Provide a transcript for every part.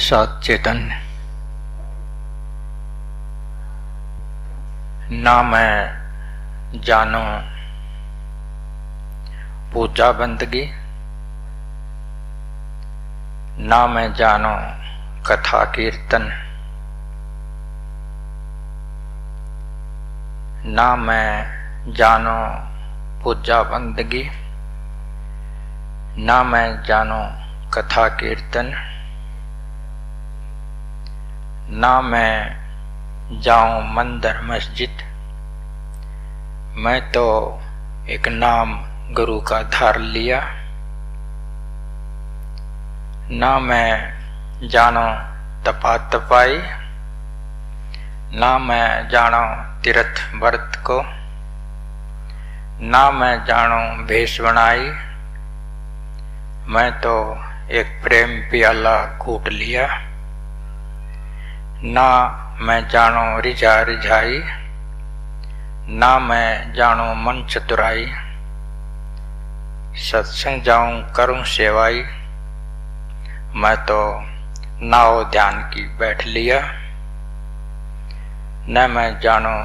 सत चैतन्य। ना मैं जानो पूजा बंदगी, ना मैं जानो कथा कीर्तन, ना मैं जानो पूजा बंदगी, ना मैं जानो कथा कीर्तन, ना मैं जाऊं मंदिर मस्जिद। मैं तो एक नाम गुरु का धार लिया। ना मैं जानो तपा तपाई, ना मैं जानो तीर्थ व्रत को, ना मैं जानो भेष बनाई। मैं तो एक प्रेम प्याला घूट लिया। ना मैं जानो रिझा रिझाई, ना मैं जानो मन चतुराई। सत्संग जाऊं करूं सेवाई, मैं तो नाव ध्यान की बैठ लिया। न मैं जानो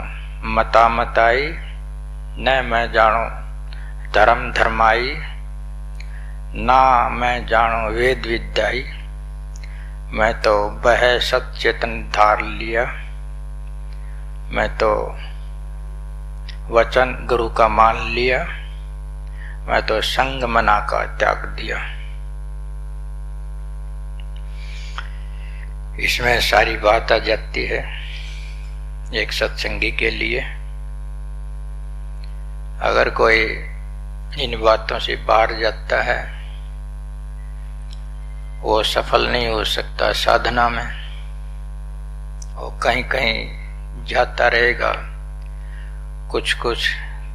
मता मताई, न मैं जानो धर्म धर्माई, ना मैं जानो वेद विद्याई। मैं तो वह सचेतन धार लिया। मैं तो वचन गुरु का मान लिया। मैं तो संग मना का त्याग दिया। इसमें सारी बात आ जाती है एक सत्संगी के लिए। अगर कोई इन बातों से बाहर जाता है वो सफल नहीं हो सकता साधना में। वो कहीं कहीं जाता रहेगा, कुछ कुछ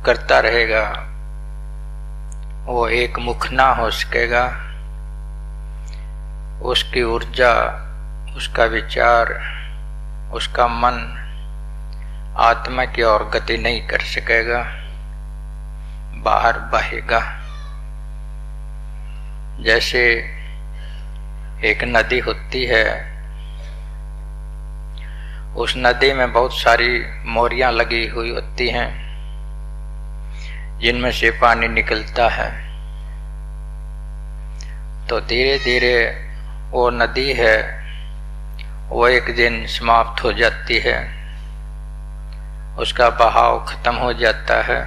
करता रहेगा, वो एक मुख ना हो सकेगा। उसकी ऊर्जा, उसका विचार, उसका मन आत्मा की ओर गति नहीं कर सकेगा, बाहर बहेगा। जैसे एक नदी होती है, उस नदी में बहुत सारी मोरियां लगी हुई होती हैं जिनमें से पानी निकलता है। तो धीरे धीरे वो नदी है वो एक दिन समाप्त हो जाती है, उसका बहाव खत्म हो जाता है।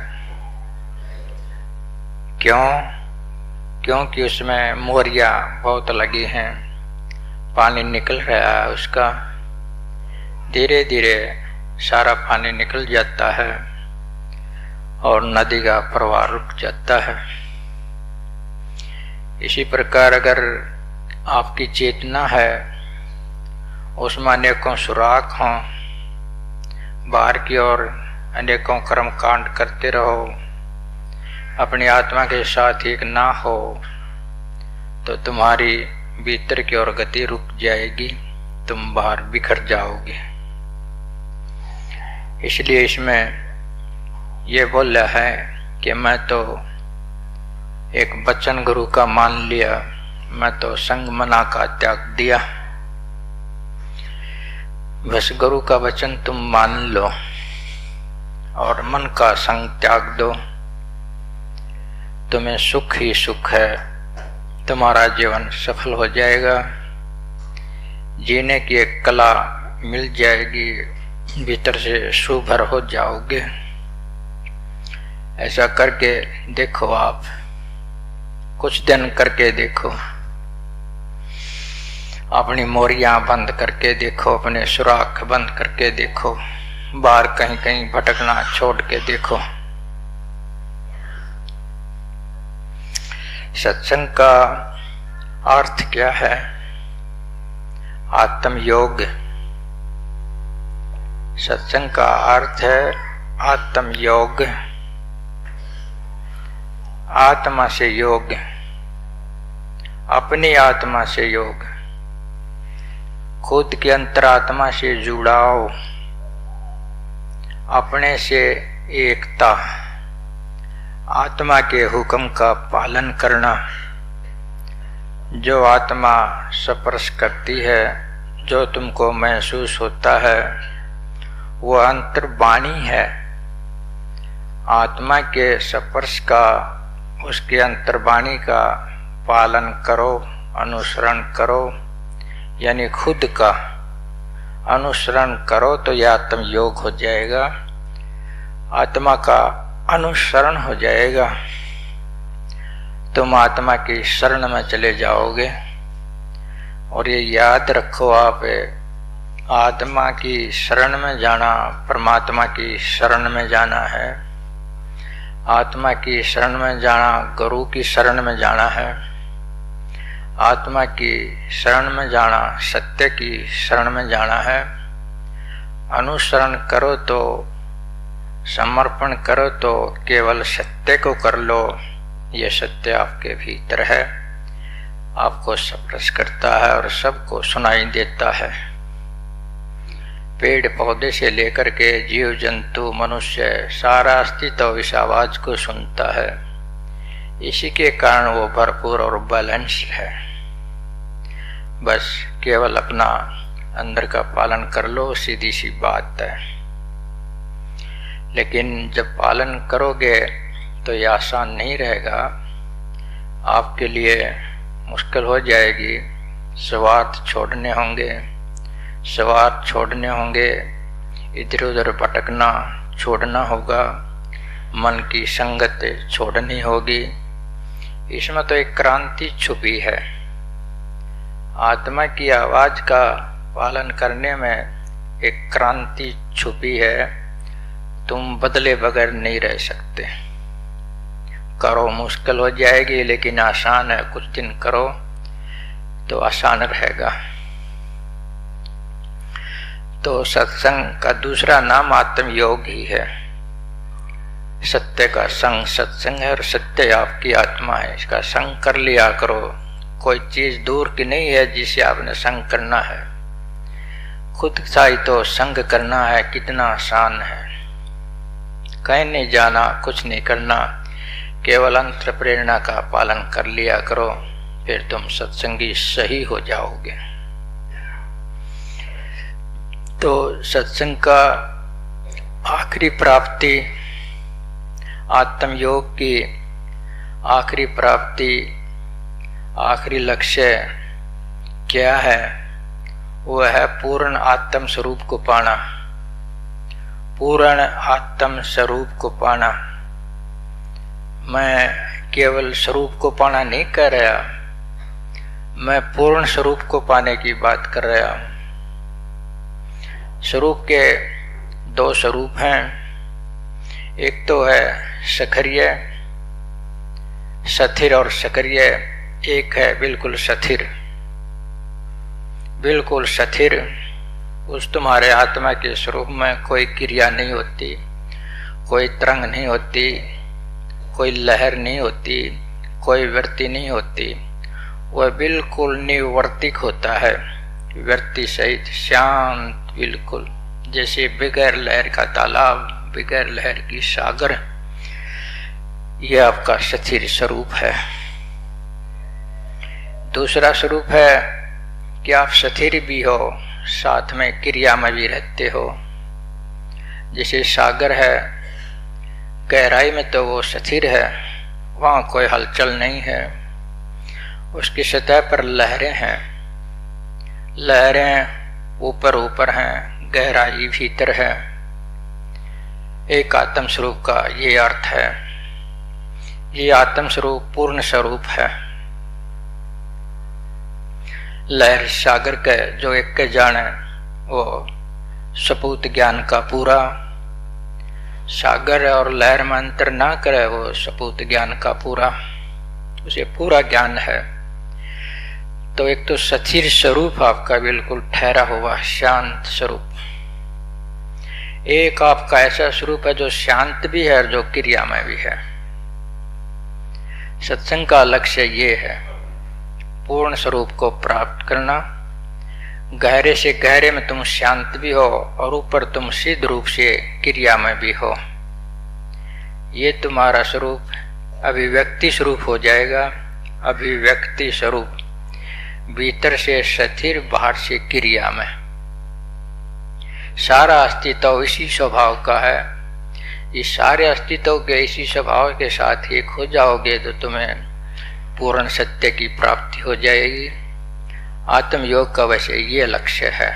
क्योंकि उसमें मोरियां बहुत लगी हैं, पानी निकल रहा है उसका। धीरे धीरे सारा पानी निकल जाता है और नदी का प्रवाह रुक जाता है। इसी प्रकार अगर आपकी चेतना है, उसमें अनेकों सुराग हों, बाहर की ओर अनेकों कर्म कांड करते रहो, अपनी आत्मा के साथ एक ना हो, तो तुम्हारी भीतर की ओर गति रुक जाएगी, तुम बाहर बिखर जाओगे। इसलिए इसमें ये बोला है कि मैं तो एक वचन गुरु का मान लिया, मैं तो संग मना का त्याग दिया। बस गुरु का वचन तुम मान लो और मन का संग त्याग दो, तुम्हें सुख ही सुख है, तुम्हारा जीवन सफल हो जाएगा, जीने की एक कला मिल जाएगी, भीतर से सुभर हो जाओगे। ऐसा करके देखो, आप कुछ दिन करके देखो, अपनी मोरियां बंद करके देखो, अपने सुराख बंद करके देखो, बाहर कहीं कहीं भटकना छोड़ के देखो। सत्संग का अर्थ क्या है? आत्म योग। सत्संग का अर्थ है आत्म योग, आत्मा से योग, अपनी आत्मा से योग, खुद की अंतरात्मा से जुड़ाव, अपने से एकता, आत्मा के हुक्म का पालन करना। जो आत्मा स्पर्श करती है जो तुमको महसूस होता है वो अंतर्वाणी है। आत्मा के स्पर्श का, उसके अंतर्वाणी का पालन करो, अनुसरण करो, यानी खुद का अनुसरण करो तो यह आत्म योग हो जाएगा, आत्मा का अनुसरण हो जाएगा। तुम आत्मा की शरण में चले जाओगे। और ये याद रखो, आप आत्मा की शरण में जाना परमात्मा की शरण में जाना है, आत्मा की शरण में जाना गुरु की शरण में जाना है, आत्मा की शरण में जाना सत्य की शरण में जाना है। अनुसरण करो तो, समर्पण करो तो केवल सत्य को कर लो। यह सत्य आपके भीतर है, आपको स्पर्श करता है और सबको सुनाई देता है। पेड़ पौधे से लेकर के जीव जंतु मनुष्य सारा अस्तित्व इस आवाज को सुनता है। इसी के कारण वो भरपूर और बैलेंस्ड है। बस केवल अपना अंदर का पालन कर लो, सीधी सी बात है। लेकिन जब पालन करोगे तो ये आसान नहीं रहेगा, आपके लिए मुश्किल हो जाएगी। स्वार्थ छोड़ने होंगे, स्वार्थ छोड़ने होंगे, इधर उधर भटकना छोड़ना होगा, मन की संगत छोड़नी होगी। इसमें तो एक क्रांति छुपी है। आत्मा की आवाज का पालन करने में एक क्रांति छुपी है। तुम बदले बगैर नहीं रह सकते। करो, मुश्किल हो जाएगी लेकिन आसान है। कुछ दिन करो तो आसान रहेगा। तो सत्संग का दूसरा नाम आत्मयोग ही है। सत्य का संग सत्संग है और सत्य आपकी आत्मा है। इसका संग कर लिया करो। कोई चीज दूर की नहीं है जिसे आपने संग करना है। खुद सा ही तो संग करना है। कितना आसान है। कहीं नहीं जाना, कुछ नहीं करना, केवल अंतर प्रेरणा का पालन कर लिया करो, फिर तुम सत्संगी सही हो जाओगे। तो सत्संग का आखिरी प्राप्ति, आत्मयोग की आखिरी प्राप्ति, आखिरी लक्ष्य क्या है? वह है पूर्ण आत्म स्वरूप को पाना। पूर्ण आत्म स्वरूप को पाना। मैं केवल स्वरूप को पाना नहीं कर रहा, मैं पूर्ण स्वरूप को पाने की बात कर रहा हूं। स्वरूप के दो स्वरूप हैं। एक तो है सक्रिय, स्थिर और सक्रिय। एक है बिल्कुल स्थिर। बिल्कुल स्थिर, उस तुम्हारे आत्मा के स्वरूप में कोई क्रिया नहीं होती, कोई तरंग नहीं होती, कोई लहर नहीं होती, कोई वृत्ति नहीं होती। वह बिल्कुल निवर्तिक होता है, वृत्ति सहित शांत, बिल्कुल जैसे बगैर लहर का तालाब, बगैर लहर की सागर। यह आपका स्थिर स्वरूप है। दूसरा स्वरूप है कि आप स्थिर भी हो, साथ में क्रिया में भी रहते हो। जैसे सागर है, गहराई में तो वो स्थिर है, वहाँ कोई हलचल नहीं है। उसकी सतह पर लहरें हैं, लहरें ऊपर ऊपर हैं, गहराई भीतर है। एक आत्म स्वरूप का ये अर्थ है। ये आत्म स्वरूप पूर्ण स्वरूप है। लहर सागर के जो एक के जाने, वो सपूत ज्ञान का पूरा। सागर और लहर में अंतर ना करे, वो सपूत ज्ञान का पूरा, उसे पूरा ज्ञान है। तो एक तो स्थिर स्वरूप आपका बिल्कुल ठहरा हुआ शांत स्वरूप। एक आपका ऐसा स्वरूप है जो शांत भी है और जो क्रिया में भी है। सत्संग का लक्ष्य ये है, पूर्ण स्वरूप को प्राप्त करना। गहरे से गहरे में तुम शांत भी हो और ऊपर तुम सिद्ध रूप से क्रिया में भी हो। ये तुम्हारा स्वरूप अभिव्यक्ति स्वरूप हो जाएगा। अभिव्यक्ति स्वरूप, भीतर से स्थिर, बाहर से क्रिया में। सारा अस्तित्व इसी स्वभाव का है। इस सारे अस्तित्व के इसी स्वभाव के साथ एक हो जाओगे तो तुम्हें पूर्ण सत्य की प्राप्ति हो जाएगी। आत्मयोग का वैसे ये लक्ष्य है।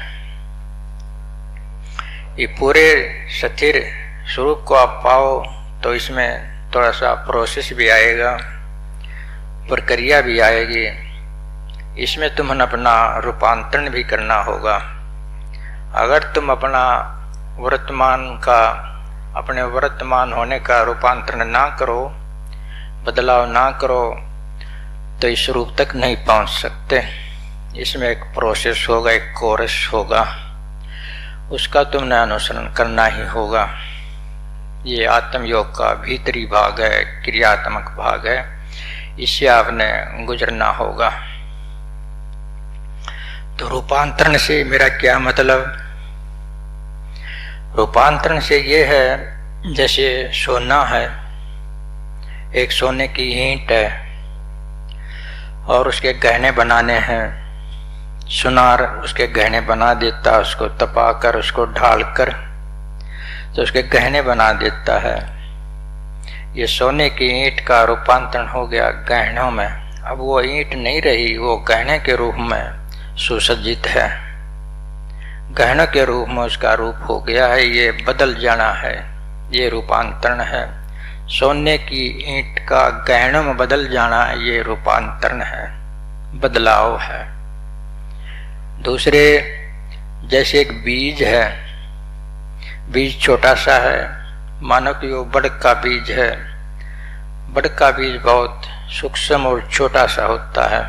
ये पूरे स्थिर स्वरूप को आप पाओ तो इसमें थोड़ा सा प्रोसेस भी आएगा, प्रक्रिया भी आएगी। इसमें तुम्हें अपना रूपांतरण भी करना होगा। अगर तुम अपने वर्तमान होने का रूपांतरण ना करो, बदलाव ना करो, तो इस रूप तक नहीं पहुंच सकते। इसमें एक प्रोसेस होगा, एक कोर्स होगा, उसका तुमने अनुसरण करना ही होगा। ये आत्मयोग का भीतरी भाग है, क्रियात्मक भाग है, इससे आपने गुजरना होगा। तो रूपांतरण से मेरा क्या मतलब? रूपांतरण से ये है, जैसे सोना है, एक सोने की ईंट है और उसके गहने बनाने हैं। सुनार उसके गहने बना देता, उसको तपाकर, उसको ढालकर तो उसके गहने बना देता है। ये सोने की ईंट का रूपांतरण हो गया गहनों में। अब वो ईंट नहीं रही, वो गहने के रूप में सुसज्जित है। गहनों के रूप में उसका रूप हो गया है। ये बदल जाना है, ये रूपांतरण है। सोने की ईंट का गहनों में बदल जाना, ये रूपांतरण है, बदलाव है। दूसरे, जैसे एक बीज है, बीज छोटा सा है, मानो कि वो बड़ का बीज है। बड़ का बीज बहुत सूक्ष्म और छोटा सा होता है।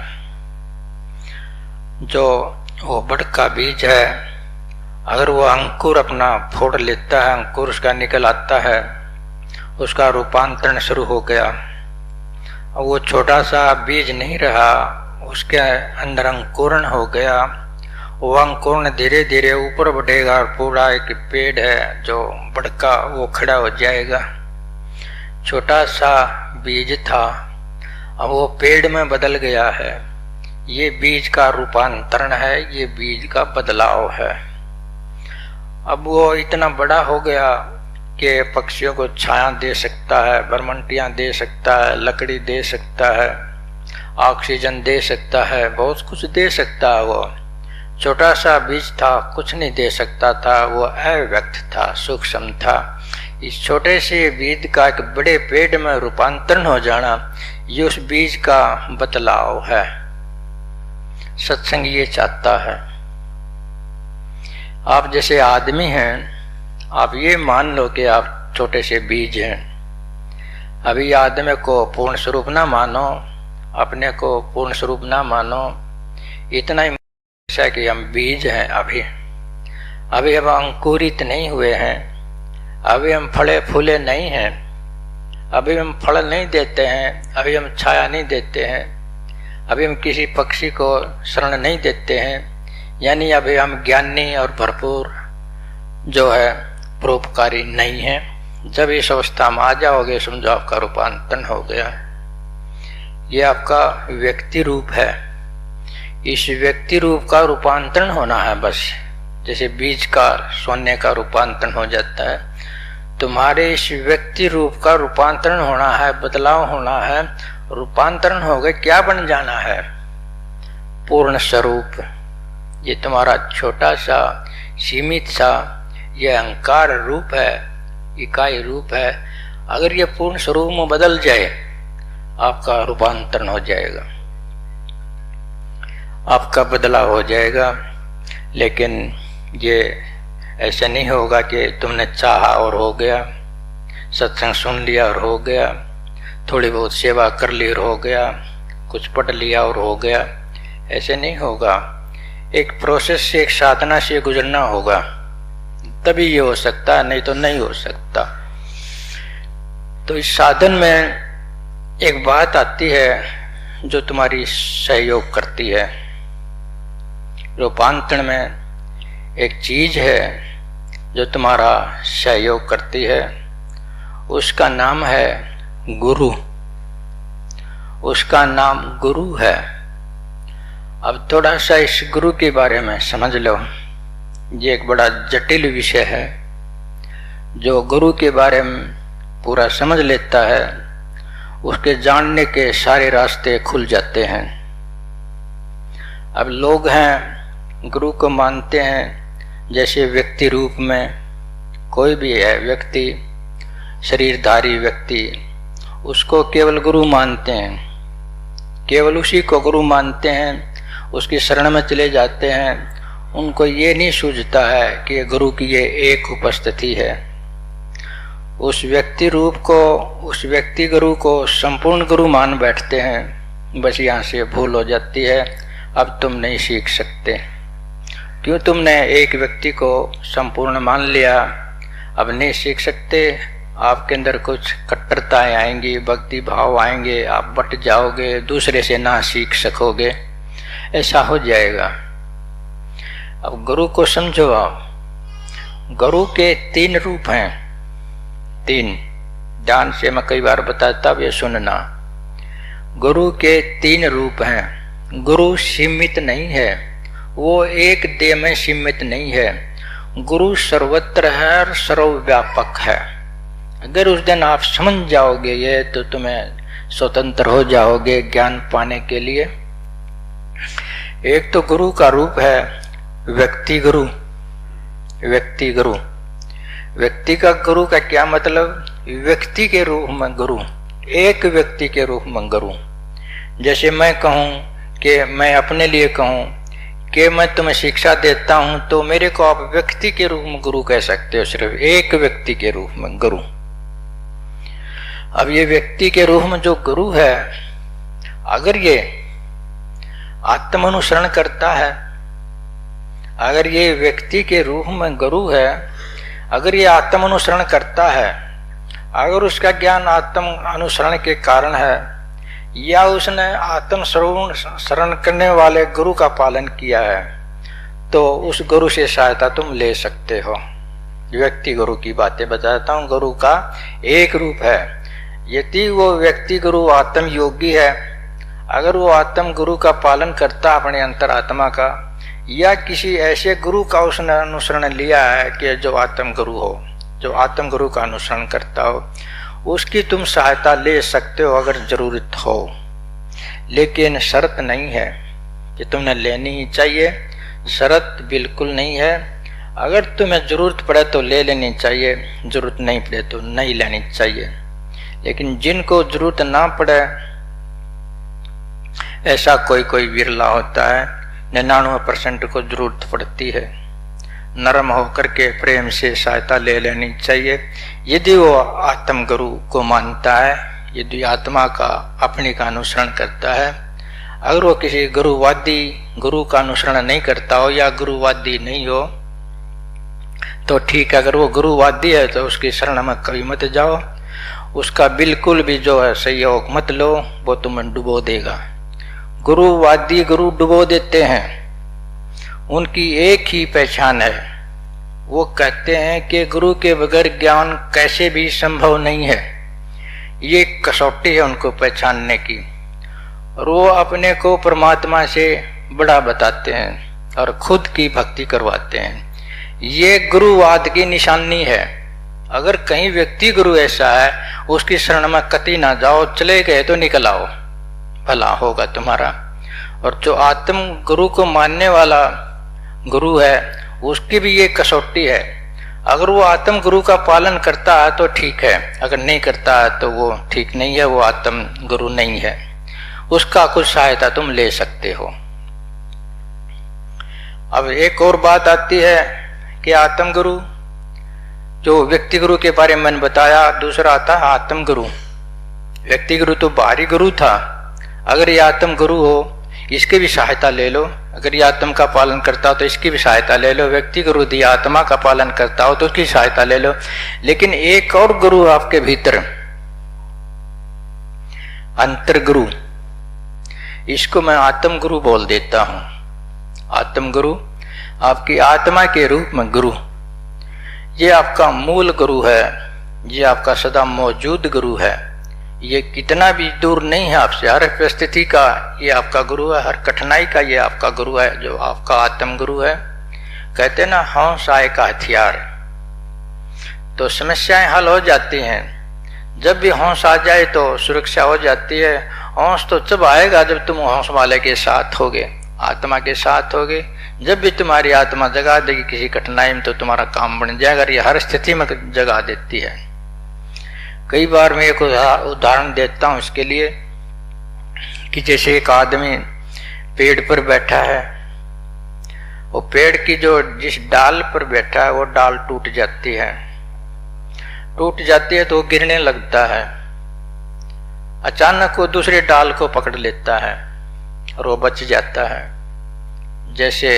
जो वो बड़ का बीज है, अगर वो अंकुर अपना फोड़ लेता है, अंकुर उसका निकल आता है, उसका रूपांतरण शुरू हो गया। और वो छोटा सा बीज नहीं रहा, उसके अंदर अंकुरण हो गया। वो अंकुरण धीरे धीरे ऊपर बढ़ेगा और पूरा एक पेड़ है जो बड़का वो खड़ा हो जाएगा। छोटा सा बीज था, अब वो पेड़ में बदल गया है। ये बीज का रूपांतरण है, ये बीज का बदलाव है। अब वो इतना बड़ा हो गया कि पक्षियों को छाया दे सकता है, बरमंटियां दे सकता है, लकड़ी दे सकता है, ऑक्सीजन दे सकता है, बहुत कुछ दे सकता है। वो छोटा सा बीज था, कुछ नहीं दे सकता था, वो अव्यक्त था, सूक्ष्म था। इस छोटे से बीज का एक बड़े पेड़ में रूपांतरण हो जाना, ये उस बीज का बदलाव है। सत्संग ये चाहता है। आप जैसे आदमी हैं, आप ये मान लो कि आप छोटे से बीज हैं। अभी आदमी को पूर्ण स्वरूप ना मानो, अपने को पूर्ण स्वरूप ना मानो, इतना ही है कि हम बीज हैं। अभी हम अंकुरित नहीं हुए हैं, अभी हम फले फूले नहीं हैं, अभी हम फल नहीं देते हैं, अभी हम छाया नहीं देते हैं, अभी हम किसी पक्षी को शरण नहीं देते हैं। यानी अभी हम ज्ञानी और भरपूर जो है परोपकारी नहीं है। जब इस अवस्था में आ जाओगे, समझो आपका रूपांतरण हो गया। ये आपका व्यक्ति रूप है। इस व्यक्ति रूप का रूपांतरण होना है बस। जैसे बीज का सोने का रूपांतरण हो जाता है, तुम्हारे इस व्यक्ति रूप का रूपांतरण होना है, बदलाव होना है। रूपांतरण हो गए, क्या बन जाना है? पूर्ण स्वरूप। ये तुम्हारा छोटा सा सीमित सा ये अहंकार रूप है, इकाई रूप है। अगर ये पूर्ण स्वरूप में बदल जाए, आपका रूपांतरण हो जाएगा, आपका बदलाव हो जाएगा। लेकिन ये ऐसा नहीं होगा कि तुमने चाहा और हो गया, सत्संग सुन लिया और हो गया, थोड़ी बहुत सेवा कर ली और हो गया, कुछ पढ़ लिया और हो गया। ऐसे नहीं होगा। एक प्रोसेस से, एक साधना से गुजरना होगा, तभी ये हो सकता है, नहीं तो नहीं हो सकता। तो इस साधन में एक बात आती है जो तुम्हारी सहयोग करती है। रूपांतरण में एक चीज है जो तुम्हारा सहयोग करती है, उसका नाम है गुरु। उसका नाम गुरु है। अब थोड़ा सा इस गुरु के बारे में समझ लो। ये एक बड़ा जटिल विषय है। जो गुरु के बारे में पूरा समझ लेता है उसके जानने के सारे रास्ते खुल जाते हैं। अब लोग हैं गुरु को मानते हैं जैसे व्यक्ति रूप में, कोई भी है व्यक्ति, शरीरधारी व्यक्ति, उसको केवल गुरु मानते हैं, केवल उसी को गुरु मानते हैं, उसकी शरण में चले जाते हैं। उनको ये नहीं सूझता है कि गुरु की ये एक उपस्थिति है। उस व्यक्ति रूप को, उस व्यक्ति गुरु को संपूर्ण गुरु मान बैठते हैं। बस यहाँ से भूल हो जाती है, अब तुम नहीं सीख सकते। क्यों? तुमने एक व्यक्ति को संपूर्ण मान लिया, अब नहीं सीख सकते। आपके अंदर कुछ कट्टरताएं आएंगी, भक्ति भाव आएंगे, आप बट जाओगे, दूसरे से ना सीख सकोगे, ऐसा हो जाएगा। अब गुरु को समझो आप। गुरु के 3 रूप हैं, 3। ध्यान से मैं कई बार बताता हूं, ये सुनना। गुरु के 3 रूप हैं। गुरु सीमित नहीं है, वो एक देह में सीमित नहीं है। गुरु सर्वत्र है और सर्वव्यापक है। अगर उस दिन आप समझ जाओगे ये, तो तुम्हें स्वतंत्र हो जाओगे ज्ञान पाने के लिए। एक तो गुरु का रूप है व्यक्ति गुरु। व्यक्ति गुरु, व्यक्ति का गुरु का क्या मतलब? व्यक्ति के रूप में गुरु, एक व्यक्ति के रूप में गुरु। जैसे मैं कहूं कि मैं अपने लिए कहूं कि मैं तुम्हें शिक्षा देता हूं, तो मेरे को आप व्यक्ति के रूप में गुरु कह सकते हो, सिर्फ एक व्यक्ति के रूप में गुरु। अब ये व्यक्ति के रूप में जो गुरु है, अगर ये आत्मानुसरण करता है, अगर ये व्यक्ति के रूप में गुरु है, अगर ये आत्मानुसरण करता है, अगर उसका ज्ञान आत्म अनुसरण के कारण है, या उसने आत्म शरण करने वाले गुरु का पालन किया है, तो उस गुरु से सहायता तुम ले सकते हो। व्यक्ति गुरु की बातें बताता हूँ। गुरु का एक रूप है। यदि वो व्यक्ति गुरु आत्म योगी है, अगर वो आत्म गुरु का पालन करता अपने अंतरात्मा का, या किसी ऐसे गुरु का उसने अनुसरण लिया है कि जो आत्म गुरु हो, जो आत्म गुरु का अनुसरण करता हो, उसकी तुम सहायता ले सकते हो अगर जरूरत हो। लेकिन शर्त नहीं है कि तुमने लेनी ही चाहिए, शर्त बिल्कुल नहीं है। अगर तुम्हें जरूरत पड़े तो ले लेनी चाहिए, जरूरत नहीं पड़े तो नहीं लेनी चाहिए। लेकिन जिनको जरूरत ना पड़े, ऐसा कोई कोई विरला होता है, 99% को जरूरत पड़ती है, नरम होकर के प्रेम से सहायता ले लेनी चाहिए। यदि वो आत्म गुरु को मानता है, यदि आत्मा का अपने का अनुसरण करता है, अगर वो किसी गुरुवादी गुरु का अनुसरण नहीं करता हो या गुरुवादी नहीं हो तो ठीक है। अगर वो गुरुवादी है तो उसकी शरण में कभी मत जाओ, उसका बिल्कुल भी जो है सहयोग मत लो, वो तुम्हें डुबो देगा। गुरुवादी गुरु डुबो देते हैं। उनकी एक ही पहचान है, वो कहते हैं कि गुरु के बगैर ज्ञान कैसे भी संभव नहीं है। ये कसौटी है उनको पहचानने की, और वो अपने को परमात्मा से बड़ा बताते हैं और खुद की भक्ति करवाते हैं। ये गुरुवाद की निशानी है। अगर कहीं व्यक्ति गुरु ऐसा है, उसकी शरण में कतई ना जाओ, चले गए तो निकल आओ, भला होगा तुम्हारा। और जो आत्म गुरु को मानने वाला गुरु है, उसकी भी ये कसौटी है। अगर वो आत्म गुरु का पालन करता है तो ठीक है, अगर नहीं करता है तो वो ठीक नहीं है, वो आत्म गुरु नहीं है। उसका कुछ सहायता तुम ले सकते हो। अब एक और बात आती है कि आत्म गुरु, जो व्यक्ति गुरु के बारे में मैंने बताया, दूसरा आता है आत्म गुरु। व्यक्ति गुरु तो बाहरी गुरु था, अगर ये आत्म गुरु हो, इसकी भी सहायता ले लो। अगर ये आत्म का पालन करता हो तो इसकी भी सहायता ले लो। व्यक्ति गुरु दिया आत्मा का पालन करता हो तो उसकी सहायता ले लो। लेकिन एक और गुरु आपके भीतर, अंतर गुरु, इसको मैं आत्म गुरु बोल देता हूं। आत्म गुरु आपकी आत्मा के रूप में गुरु, ये आपका मूल गुरु है, ये आपका सदा मौजूद गुरु है। ये कितना भी दूर नहीं है आपसे, हर परिस्थिति का ये आपका गुरु है, हर कठिनाई का ये आपका गुरु है, जो आपका आत्म गुरु है। कहते ना हौस आय का हथियार, तो समस्याएं हल हो जाती हैं। जब भी हौस आ जाए तो सुरक्षा हो जाती है। हौस तो तब आएगा जब तुम हौस वाले के साथ होगे, आत्मा के साथ होगे। जब भी तुम्हारी आत्मा जगा देगी किसी कठिनाई में तो तुम्हारा काम बन जाएगा। ये हर स्थिति में जगा देती है। कई बार मैं एक उदाहरण देता हूं इसके लिए कि जैसे एक आदमी पेड़ पर बैठा है, वो पेड़ की जो जिस डाल पर बैठा है वो डाल टूट जाती है तो वो गिरने लगता है। अचानक वो दूसरे डाल को पकड़ लेता है और वो बच जाता है। जैसे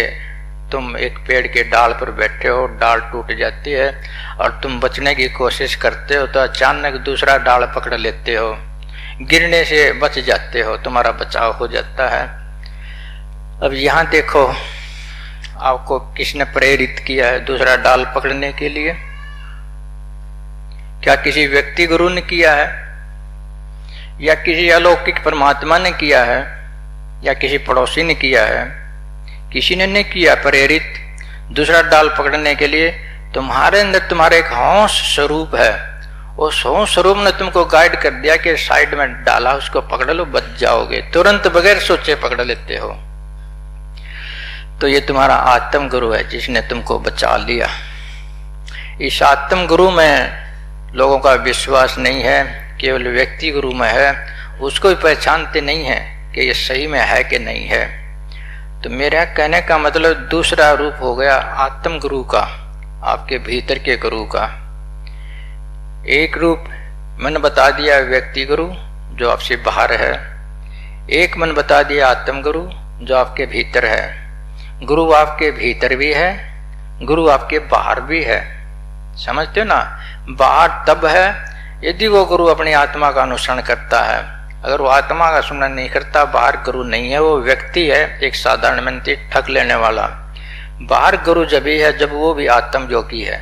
तुम एक पेड़ के डाल पर बैठे हो, डाल टूट जाती है और तुम बचने की कोशिश करते हो तो अचानक दूसरा डाल पकड़ लेते हो, गिरने से बच जाते हो, तुम्हारा बचाव हो जाता है। अब यहाँ देखो, आपको किसने प्रेरित किया है दूसरा डाल पकड़ने के लिए? क्या किसी व्यक्ति गुरु ने किया है, या किसी अलौकिक परमात्मा ने किया है, या किसी पड़ोसी ने किया है? किसी ने नहीं किया प्रेरित दूसरा डाल पकड़ने के लिए। तुम्हारे अंदर तुम्हारा एक हौस स्वरूप है, उस हौस स्वरूप ने तुमको गाइड कर दिया कि साइड में डाला, उसको पकड़ लो, बच जाओगे। तुरंत बगैर सोचे पकड़ लेते हो। तो ये तुम्हारा आत्म गुरु है जिसने तुमको बचा लिया। इस आत्म गुरु में लोगों का विश्वास नहीं है, केवल व्यक्ति गुरु में है। उसको भी पहचानते नहीं है कि ये सही में है कि नहीं है। तो मेरा कहने का मतलब दूसरा रूप हो गया आत्म गुरु का, आपके भीतर के गुरु का। एक रूप मैंने बता दिया व्यक्ति गुरु जो आपसे बाहर है, एक मैंने बता दिया आत्म गुरु जो आपके भीतर है। गुरु आपके भीतर भी है, गुरु आपके बाहर भी है। समझते हो ना? बाहर तब है यदि वो गुरु अपनी आत्मा का अनुसरण करता है। अगर वो आत्मा का सुनना नहीं करता, बाहर गुरु नहीं है, वो व्यक्ति है, एक साधारण मंत्री ठग लेने वाला। बाहर गुरु जब ही है जब वो भी आत्म योगी है।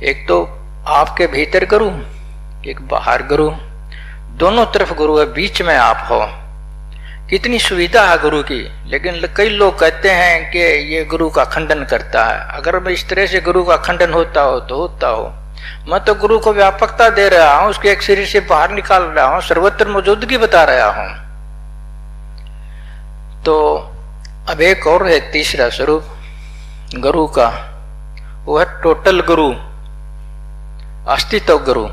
एक तो आपके भीतर गुरु, एक बाहर गुरु, दोनों तरफ गुरु है, बीच में आप हो। कितनी सुविधा है गुरु की। लेकिन कई लोग कहते हैं कि ये गुरु का खंडन करता है। अगर इस तरह से गुरु का खंडन होता हो तो होता हो। मैं तो गुरु को व्यापकता दे रहा हूं, उसके एक शरीर से बाहर निकाल रहा हूं, सर्वत्र मौजूदगी बता रहा हूं। तो अब एक और है तीसरा स्वरूप गुरु का, वो है टोटल गुरु, अस्तित्व गुरु।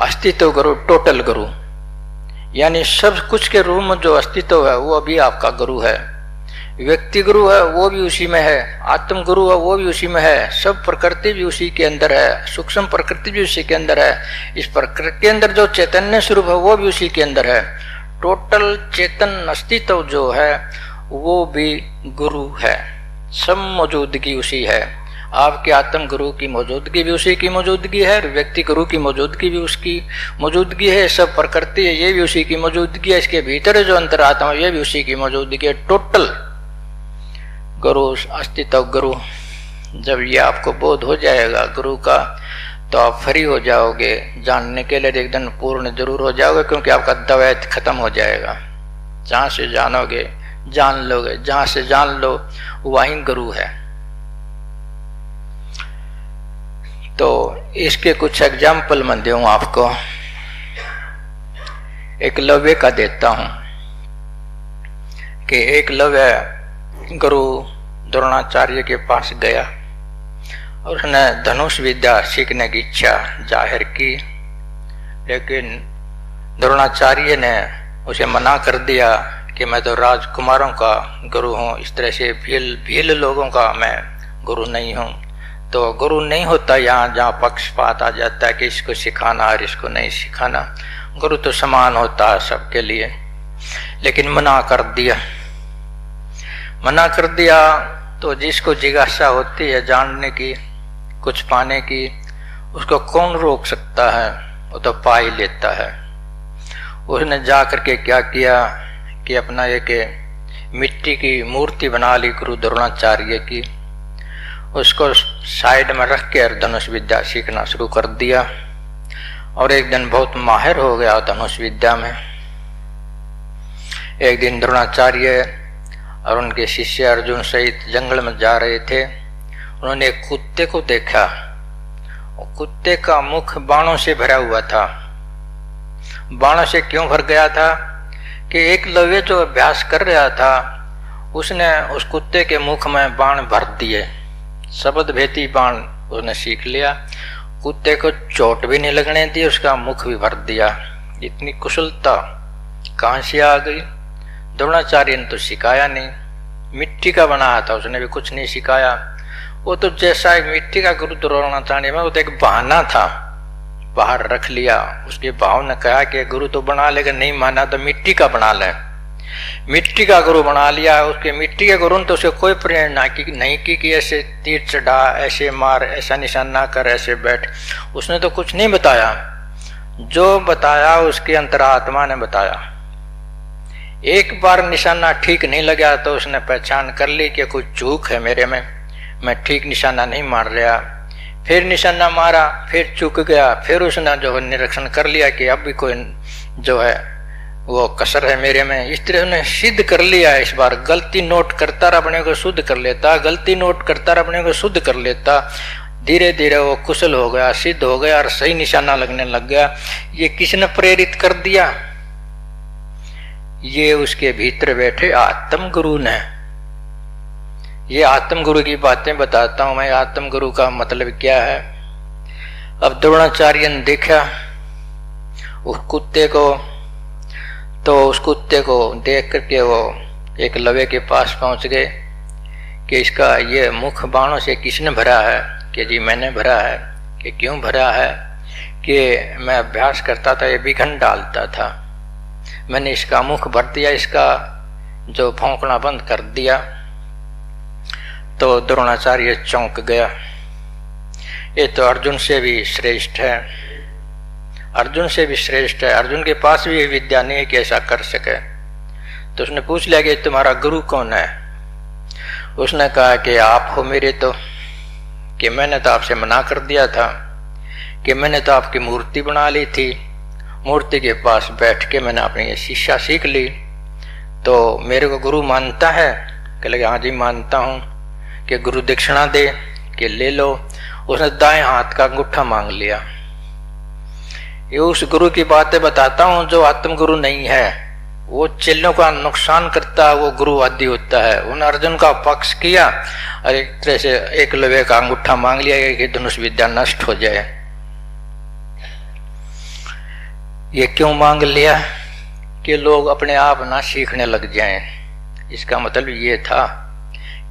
अस्तित्व गुरु, टोटल गुरु, यानी सब कुछ के रूप में जो अस्तित्व है वो अभी आपका गुरु है। व्यक्ति गुरु है वो भी उसी में है, आत्म गुरु है वो भी उसी में है, सब प्रकृति भी उसी के अंदर है, सूक्ष्म प्रकृति भी उसी के अंदर है। इस प्रकृति के अंदर जो चैतन्य स्वरूप है वो भी उसी के अंदर है। टोटल चेतन अस्तित्व जो है वो भी गुरु है, सब मौजूदगी उसी है। आपके आत्म गुरु की मौजूदगी भी उसी की मौजूदगी है, व्यक्ति गुरु की मौजूदगी भी उसकी मौजूदगी है, सब प्रकृति है ये भी उसी की मौजूदगी है, इसके भीतर जो अंतरात्मा ये भी उसी की मौजूदगी है। टोटल गुरु, अस्तित्व गुरु। जब ये आपको बोध हो जाएगा गुरु का तो आप फ्री हो जाओगे। जानने के लिए एक दिन पूर्ण जरूर हो जाओगे, क्योंकि आपका द्वैत खत्म हो जाएगा। जहां से जानोगे जान लोगे, जहां से जान लो वहीं गुरु है। तो इसके कुछ एग्जाम्पल मैं दूं आपको। एकलव्य का देता हूं कि एकलव्य गुरु द्रोणाचार्य के पास गया और उसने धनुष विद्या सीखने की इच्छा जाहिर की, लेकिन द्रोणाचार्य ने उसे मना कर दिया कि मैं तो राजकुमारों का गुरु हूँ, इस तरह से भील लोगों का मैं गुरु नहीं हूँ। तो गुरु नहीं होता यहाँ जहाँ पक्षपात आ जाता है कि इसको सिखाना और इसको नहीं सिखाना। गुरु तो समान होता है सबके लिए। लेकिन मना कर दिया। मना कर दिया तो जिसको जिज्ञासा होती है जानने की, कुछ पाने की, उसको कौन रोक सकता है? वो तो पा ही लेता है। उसने जा करके क्या किया कि अपना एक मिट्टी की मूर्ति बना ली गुरु द्रोणाचार्य की, उसको साइड में रख के धनुष विद्या सीखना शुरू कर दिया। और एक दिन बहुत माहिर हो गया धनुष विद्या में। एक दिन द्रोणाचार्य और उनके शिष्य अर्जुन सहित जंगल में जा रहे थे। उन्होंने एक कुत्ते को देखा। कुत्ते का मुख बाणों से भरा हुआ था। बाणों से क्यों भर गया था कि एक लव्य जो अभ्यास कर रहा था उसने उस कुत्ते के मुख में बाण भर दिए। शब्द भेदी बाण उसने सीख लिया। कुत्ते को चोट भी नहीं लगने दी, उसका मुख भी भर दिया। इतनी कुशलता कहां से आ गई? द्रोणाचार्य ने तो सिखाया नहीं। मिट्टी का बनाया था, उसने भी कुछ नहीं सिखाया। वो तो जैसा एक मिट्टी का गुरु द्रोणाचार्य में वो तो एक बहाना था, बाहर रख लिया। उसके भाव ने कहा कि गुरु तो बना लेगा, नहीं माना तो मिट्टी का बना ले। मिट्टी का गुरु बना लिया। उसके मिट्टी के गुरु ने तो उसे कोई प्रेरणा की नहीं की कि ऐसे तीर चढ़ा, ऐसे मार, ऐसा निशान ना कर, ऐसे बैठ। उसने तो कुछ नहीं बताया। जो बताया उसके अंतरात्मा ने बताया। एक बार निशाना ठीक नहीं लगा तो उसने पहचान कर ली कि कुछ चूक है मेरे में, मैं ठीक निशाना नहीं मार रहा। फिर निशाना मारा, फिर चूक गया। फिर उसने जो निरीक्षण कर लिया कि अब भी कोई जो है वो कसर है मेरे में। इस तरह उसने सिद्ध कर लिया। इस बार गलती नोट करता रहा, अपने को शुद्ध कर लेता। गलती नोट करता रहा, अपने को शुद्ध कर लेता। धीरे धीरे वो कुशल हो गया, सिद्ध हो गया और सही निशाना लगने लग गया। ये किसने प्रेरित कर दिया? ये उसके भीतर बैठे आत्म गुरु ने। ये आत्म गुरु की बातें बताता हूं मैं। आत्म गुरु का मतलब क्या है? अब द्रोणाचार्य ने देखा उस कुत्ते को, तो उस कुत्ते को देख करके वो एक लवे के पास पहुंच गए कि इसका ये मुख बाणों से किसने भरा है? कि जी मैंने भरा है। कि क्यों भरा है? कि मैं अभ्यास करता था, ये विघन डालता था, मैंने इसका मुख भर दिया, इसका जो भौंकना बंद कर दिया। तो द्रोणाचार्य चौंक गया। ये तो अर्जुन से भी श्रेष्ठ है, अर्जुन से भी श्रेष्ठ है। अर्जुन के पास भी ये विद्या नहीं है कि ऐसा कर सके। तो उसने पूछ लिया कि तुम्हारा गुरु कौन है? उसने कहा कि आप हो मेरे। तो कि मैंने तो आपसे मना कर दिया था, कि मैंने तो आपकी मूर्ति बना ली थी, मूर्ति के पास बैठ के मैंने अपनी ये शिक्षा सीख ली, तो मेरे को गुरु मानता है? कि लगे हाँ जी मानता हूँ। कि गुरु दक्षिणा दे? कि ले लो। उसने दाएं हाथ का अंगूठा मांग लिया। ये उस गुरु की बातें बताता हूं जो आत्म गुरु नहीं है। वो चेलों का नुकसान करता है, वो गुरुवादी होता है। उन अर्जुन का पक्ष किया और एक तरह से एक लोहे का अंगूठा मांग लिया कि धनुष विद्या नष्ट हो जाए। ये क्यों मांग लिया? कि लोग अपने आप ना सीखने लग जाएं। इसका मतलब ये था